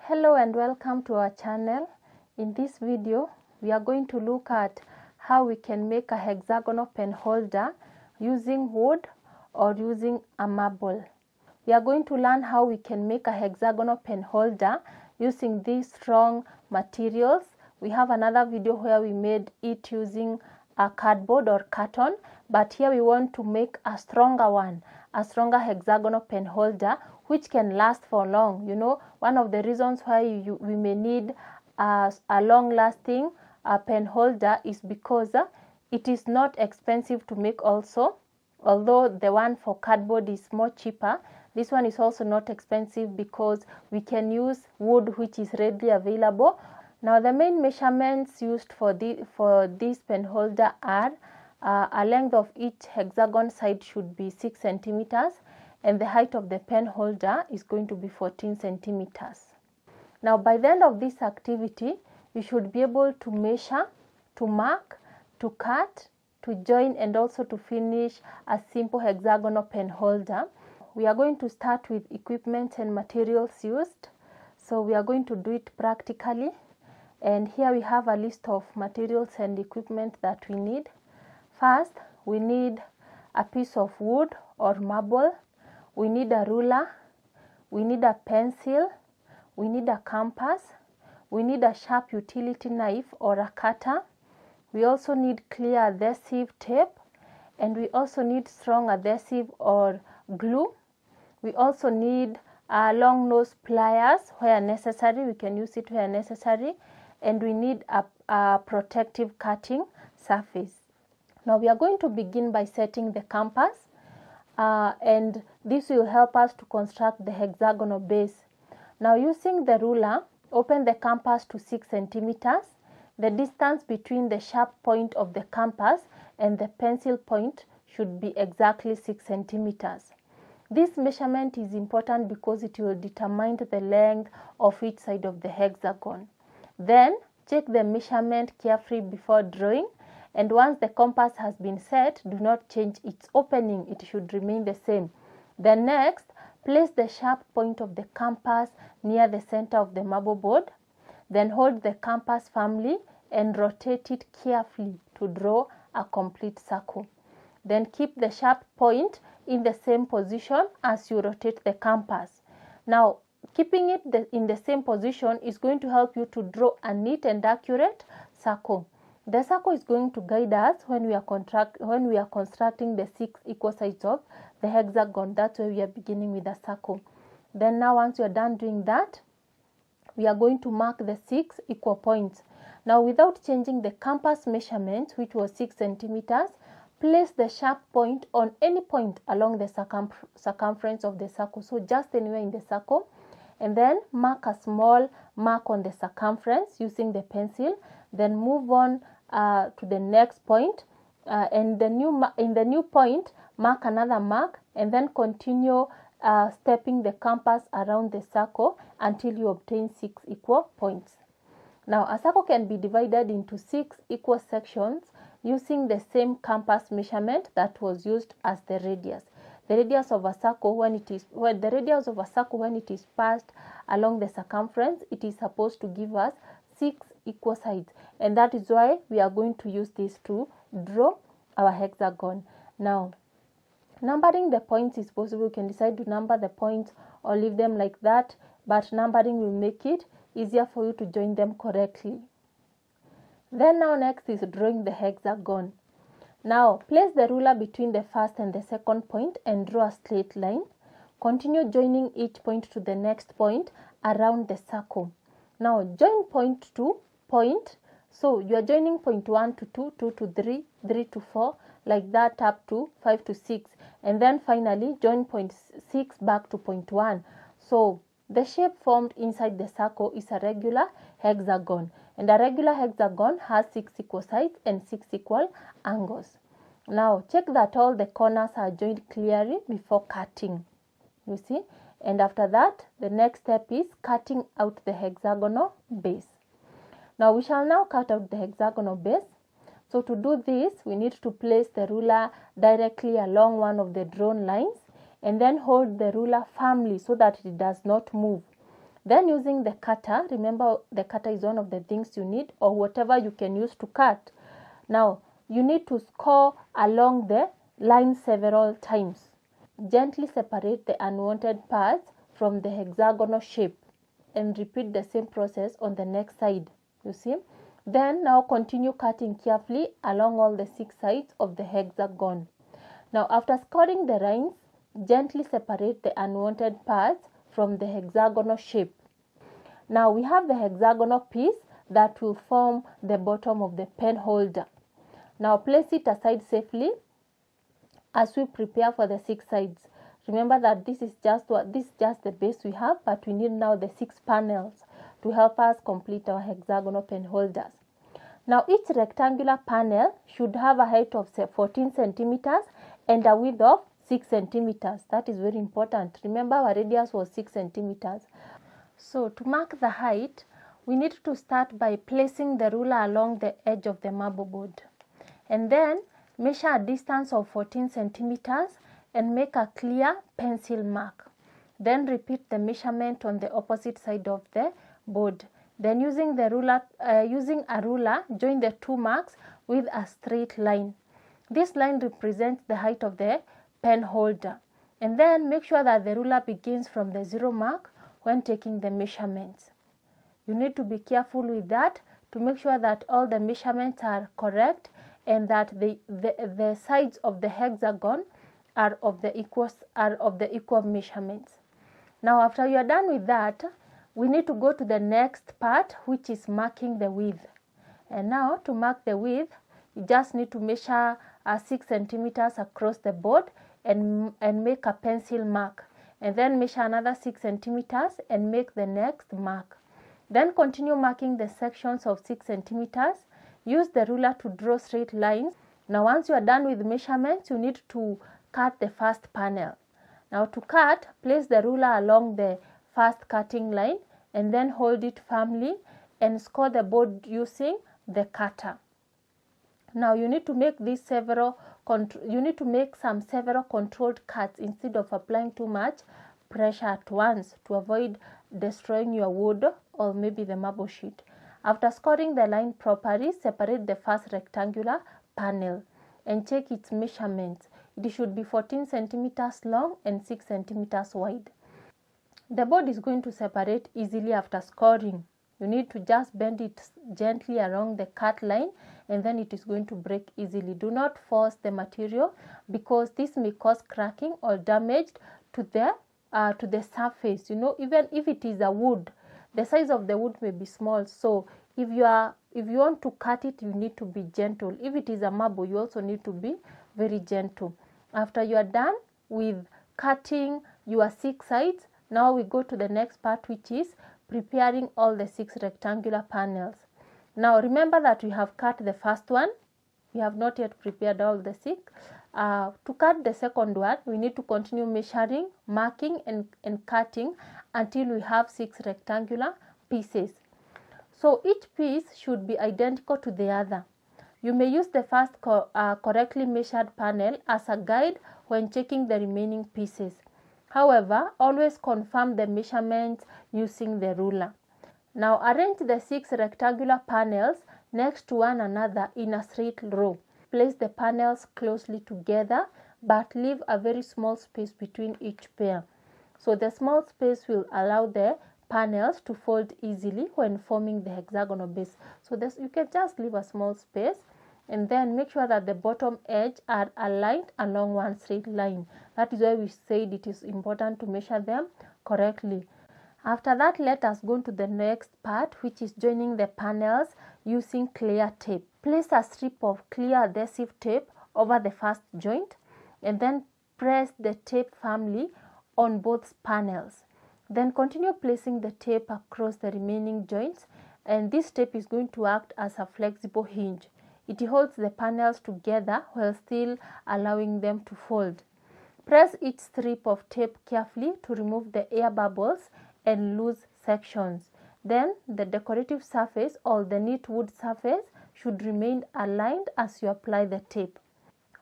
Hello and welcome to our channel. In this video, we are going to look at how we can make a hexagonal pen holder using wood or using a marble. We are going to learn how we can make a hexagonal pen holder using these strong materials. We have another video where we made it using a cardboard or carton, but here we want to make a stronger one, a stronger hexagonal pen holder which can last for long. You know, one of the reasons why we may need a long-lasting pen holder is because it is not expensive to make also. Although the one for cardboard is more cheaper, this one is also not expensive because we can use wood which is readily available. Now the main measurements used for this pen holder are a length of each hexagon side should be 6 centimeters and the height of the pen holder is going to be 14 centimeters. Now by the end of this activity, you should be able to measure, to mark, to cut, to join and also to finish a simple hexagonal pen holder. We are going to start with equipment and materials used. So we are going to do it practically. And here we have a list of materials and equipment that we need. First, we need a piece of wood or marble. We need a ruler. We need a pencil. We need a compass. We need a sharp utility knife or a cutter. We also need clear adhesive tape. And we also need strong adhesive or glue. We also need long nose pliers where necessary. We can use it where necessary. And we need a protective cutting surface. Now we are going to begin by setting the compass and this will help us to construct the hexagonal base. Now using the ruler, open the compass to 6 centimeters. The distance between the sharp point of the compass and the pencil point should be exactly 6 centimeters. This measurement is important because it will determine the length of each side of the hexagon. Then check the measurement carefully before drawing, and once the compass has been set, do not change its opening. It should remain the same. Then next, place the sharp point of the compass near the center of the marble board. Then hold the compass firmly and rotate it carefully to draw a complete circle. Then keep the sharp point in the same position as you rotate the compass. Now, keeping it in the same position is going to help you to draw a neat and accurate circle. The circle is going to guide us when we are constructing the 6 equal sides of the hexagon. That's why we are beginning with a circle. Then now once you are done doing that, we are going to mark the 6 equal points. Now without changing the compass measurement, which was 6 centimeters, place the sharp point on any point along the circumference of the circle. So just anywhere in the circle. And then mark a small mark on the circumference using the pencil. Then move on to the next point. And in the new point, mark another mark. And then continue stepping the compass around the circle until you obtain 6 equal points. Now, a circle can be divided into 6 equal sections using the same compass measurement that was used as the radius. The radius of a circle when it is passed along the circumference, it is supposed to give us 6 equal sides, and that is why we are going to use this to draw our hexagon. Now, numbering the points is possible. You can decide to number the points or leave them like that, but numbering will make it easier for you to join them correctly. Then now next is drawing the hexagon. Now, place the ruler between the first and the second point and draw a straight line. Continue joining each point to the next point around the circle. Now, join point to point. So, you are joining point 1 to 2, 2 to 3, 3 to 4, like that up to 5 to 6. And then finally, join point 6 back to point 1. So, the shape formed inside the circle is a regular hexagon. And a regular hexagon has 6 equal sides and 6 equal angles. Now check that all the corners are joined clearly before cutting. You see? And after that, the next step is cutting out the hexagonal base. Now we shall now cut out the hexagonal base. So to do this, we need to place the ruler directly along one of the drawn lines and then hold the ruler firmly so that it does not move. Then using the cutter, remember the cutter is one of the things you need, or whatever you can use to cut. Now you need to score along the line several times. Gently separate the unwanted parts from the hexagonal shape and repeat the same process on the next side. You see? Then now continue cutting carefully along all the 6 sides of the hexagon. Now after scoring the lines, gently separate the unwanted parts from the hexagonal shape. Now we have the hexagonal piece that will form the bottom of the pen holder. Now place it aside safely as we prepare for the 6 sides. Remember that this is just the base we have, but we need now the 6 panels to help us complete our hexagonal pen holders. Now each rectangular panel should have a height of 14 centimeters and a width of 6 centimeters. That is very important. Remember our radius was 6 centimeters. So to mark the height, we need to start by placing the ruler along the edge of the marble board. And then measure a distance of 14 centimeters and make a clear pencil mark. Then repeat the measurement on the opposite side of the board. Then using a ruler, join the 2 marks with a straight line. This line represents the height of the pen holder. And then make sure that the ruler begins from the 0 mark when taking the measurements. You need to be careful with that to make sure that all the measurements are correct and that the sides of the hexagon are of the equal measurements. Now after you are done with that, we need to go to the next part, which is marking the width. And now to mark the width, you just need to measure 6 centimeters across the board and make a pencil mark. And then measure another 6 centimeters and make the next mark. Then continue marking the sections of 6 centimeters. Use the ruler to draw straight lines. Now once you are done with measurements, you need to cut the first panel. Now to cut, place the ruler along the first cutting line and then hold it firmly and score the board using the cutter. Now you need to make several controlled cuts instead of applying too much pressure at once to avoid destroying your wood or maybe the marble sheet. After scoring the line properly, separate the first rectangular panel and check its measurements. It should be 14 centimeters long and 6 centimeters wide. The board is going to separate easily after scoring. You need to just bend it gently along the cut line and then it is going to break easily. Do not force the material because this may cause cracking or damage to the surface. You know, even if it is a wood, the size of the wood may be small. So if you want to cut it, you need to be gentle. If it is a marble, you also need to be very gentle. After you are done with cutting your 6 sides, now we go to the next part, which is preparing all the 6 rectangular panels. Now remember that we have cut the first one. We have not yet prepared all the 6. To cut the second one, we need to continue measuring, marking and cutting until we have 6 rectangular pieces. So each piece should be identical to the other. You may use the first correctly measured panel as a guide when checking the remaining pieces. However, always confirm the measurements using the ruler. Now arrange the 6 rectangular panels next to one another in a straight row. Place the panels closely together but leave a very small space between each pair. So the small space will allow the panels to fold easily when forming the hexagonal base. So you can just leave a small space and then make sure that the bottom edge are aligned along one straight line. That is why we said it is important to measure them correctly. After that, let us go to the next part, which is joining the panels using clear tape. Place a strip of clear adhesive tape over the first joint and then press the tape firmly on both panels. Then continue placing the tape across the remaining joints, and this tape is going to act as a flexible hinge. It holds the panels together while still allowing them to fold. Press each strip of tape carefully to remove the air bubbles and loose sections. Then the decorative surface or the neat wood surface should remain aligned as you apply the tape.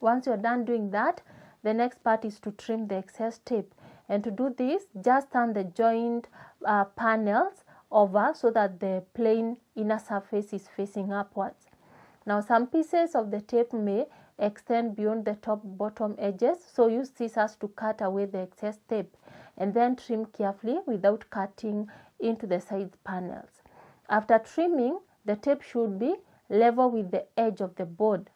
Once you are done doing that, the next part is to trim the excess tape. And to do this, just turn the joint panels over so that the plain inner surface is facing upwards. Now some pieces of the tape may extend beyond the top bottom edges, so use scissors to cut away the excess tape and then trim carefully without cutting into the side panels. After trimming, the tape should be level with the edge of the board.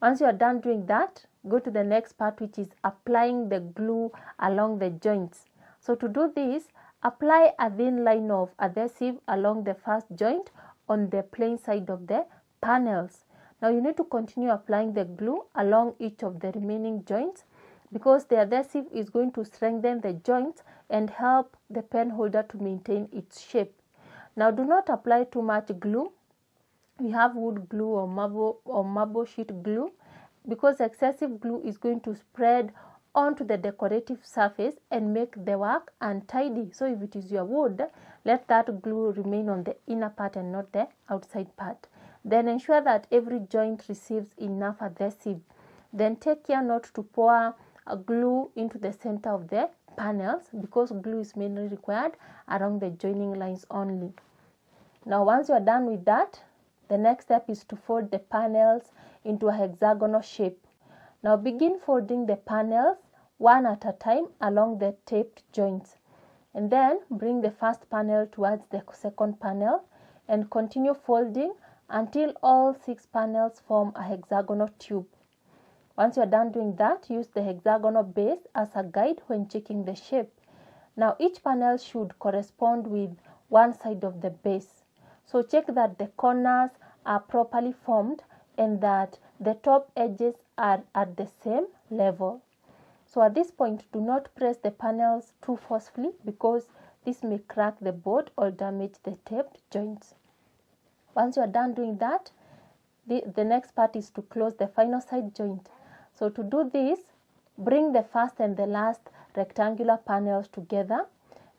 Once you are done doing that, go to the next part, which is applying the glue along the joints. So to do this, apply a thin line of adhesive along the first joint on the plain side of the panels. Now you need to continue applying the glue along each of the remaining joints, because the adhesive is going to strengthen the joints and help the pen holder to maintain its shape. Now do not apply too much glue. We have wood glue or marble sheet glue, because excessive glue is going to spread onto the decorative surface and make the work untidy. So if it is your wood, let that glue remain on the inner part and not the outside part. Then ensure that every joint receives enough adhesive. Then take care not to pour glue into the center of the panels, because glue is mainly required around the joining lines only. Now once you are done with that, the next step is to fold the panels into a hexagonal shape. Now begin folding the panels one at a time along the taped joints, and then bring the first panel towards the second panel and continue folding until all 6 panels form a hexagonal tube. Once you are done doing that, use the hexagonal base as a guide when checking the shape. Now each panel should correspond with one side of the base. So check that the corners are properly formed and that the top edges are at the same level. So at this point, do not press the panels too forcefully, because this may crack the board or damage the taped joints. Once you are done doing that, the next part is to close the final side joint. So to do this, bring the first and the last rectangular panels together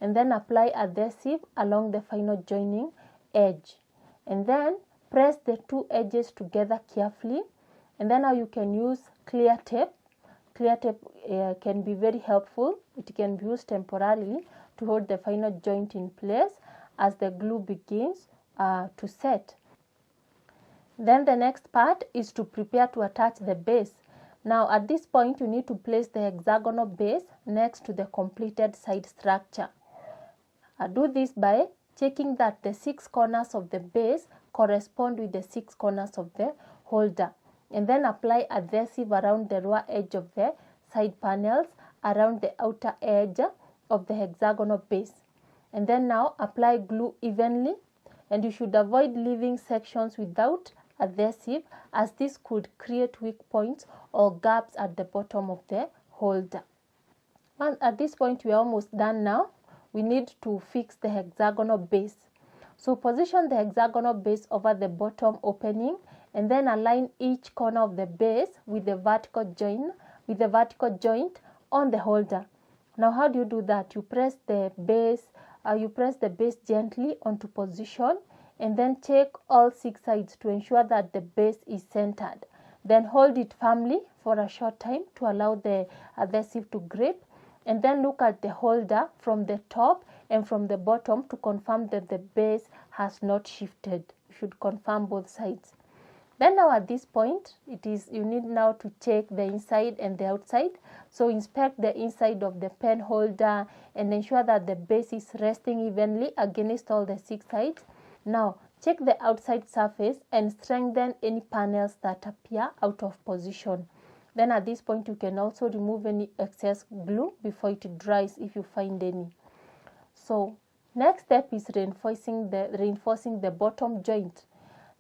and then apply adhesive along the final joining edge, and then press the 2 edges together carefully. And then now you can use clear tape. Clear tape can be very helpful. It can be used temporarily to hold the final joint in place as the glue begins to set. Then the next part is to prepare to attach the base. Now at this point, you need to place the hexagonal base next to the completed side structure. Do this by checking that the 6 corners of the base correspond with the 6 corners of the holder, and then apply adhesive around the lower edge of the side panels around the outer edge of the hexagonal base. And then now apply glue evenly, and you should avoid leaving sections without adhesive, as this could create weak points or gaps at the bottom of the holder. At this point, we are almost done now. We need to fix the hexagonal base. So position the hexagonal base over the bottom opening and then align each corner of the base with the vertical joint on the holder. Now how do you do that? You press the base gently onto position and then check all 6 sides to ensure that the base is centered. Then hold it firmly for a short time to allow the adhesive to grip, and then look at the holder from the top and from the bottom to confirm that the base has not shifted. You should confirm both sides. Then now at this point, you need now to check the inside and the outside. So inspect the inside of the pen holder and ensure that the base is resting evenly against all the 6 sides. Now check the outside surface and strengthen any panels that appear out of position. Then at this point, you can also remove any excess glue before it dries if you find any. So next step is reinforcing the bottom joint.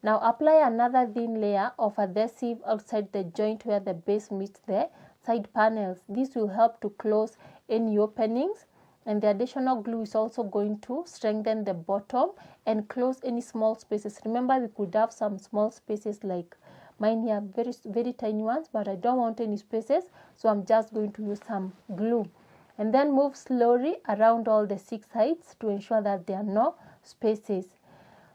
Now apply another thin layer of adhesive outside the joint where the base meets the side panels. This will help to close any openings, and the additional glue is also going to strengthen the bottom and close any small spaces. Remember, we could have some small spaces like mine here, very, very tiny ones, but I don't want any spaces, so I'm just going to use some glue. And then move slowly around all the 6 sides to ensure that there are no spaces.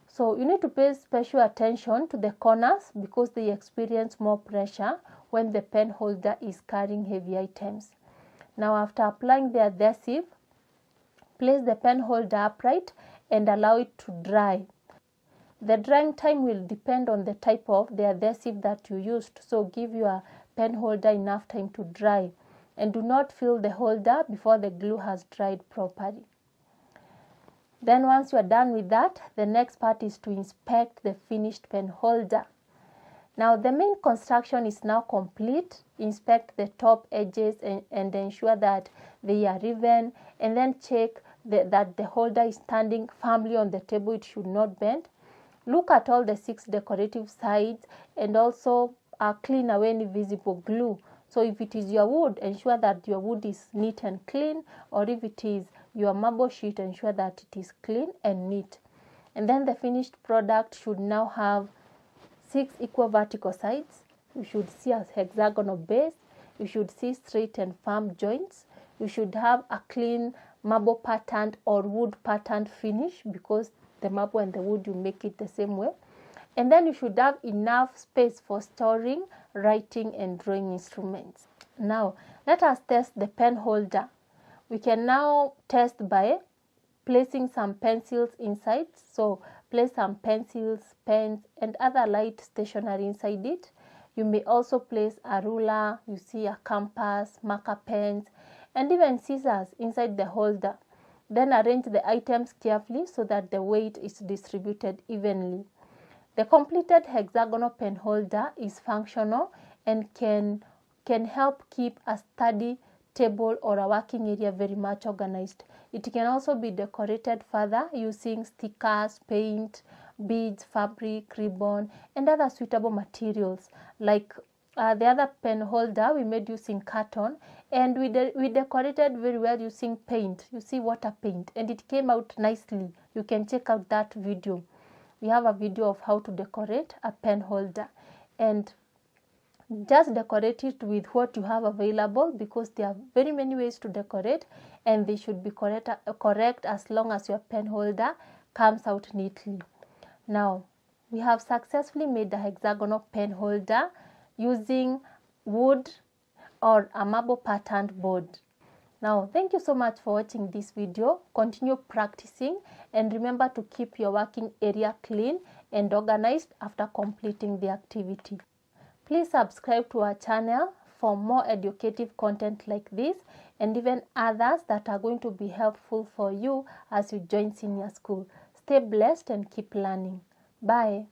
So you need to pay special attention to the corners because they experience more pressure when the pen holder is carrying heavy items. Now after applying the adhesive, place the pen holder upright and allow it to dry. The drying time will depend on the type of the adhesive that you used, so give your pen holder enough time to dry, and do not fill the holder before the glue has dried properly. Then once you are done with that, the next part is to inspect the finished pen holder. Now the main construction is now complete. Inspect the top edges and ensure that they are even, and then check that the holder is standing firmly on the table. It should not bend. Look at all the 6 decorative sides and also clean away any visible glue. So if it is your wood, ensure that your wood is neat and clean, or if it is your marble sheet, ensure that it is clean and neat. And then the finished product should now have 6 equal vertical sides. You should see a hexagonal base. You should see straight and firm joints. You should have a clean marble patterned or wood patterned finish, because the marble and the wood, you make it the same way. And then you should have enough space for storing, writing and drawing instruments. Now let us test the pen holder. We can now test by placing some pencils inside. So place some pencils, pens and other light stationery inside it. You may also place a ruler, you see a compass, marker pens and even scissors inside the holder. Then arrange the items carefully so that the weight is distributed evenly. The completed hexagonal pen holder is functional and can help keep a study table or a working area very much organized. It can also be decorated further using stickers, paint, beads, fabric, ribbon and other suitable materials. Like the other pen holder we made using carton, and we decorated very well using paint. You see, water paint, and it came out nicely. You can check out that video. We have a video of how to decorate a pen holder, and just decorate it with what you have available, because there are very many ways to decorate and they should be correct as long as your pen holder comes out neatly. Now we have successfully made a hexagonal pen holder using wood or a marble patterned board. Now thank you so much for watching this video. Continue practicing and remember to keep your working area clean and organized after completing the activity. Please subscribe to our channel for more educative content like this and even others that are going to be helpful for you as you join senior school. Stay blessed and keep learning. Bye.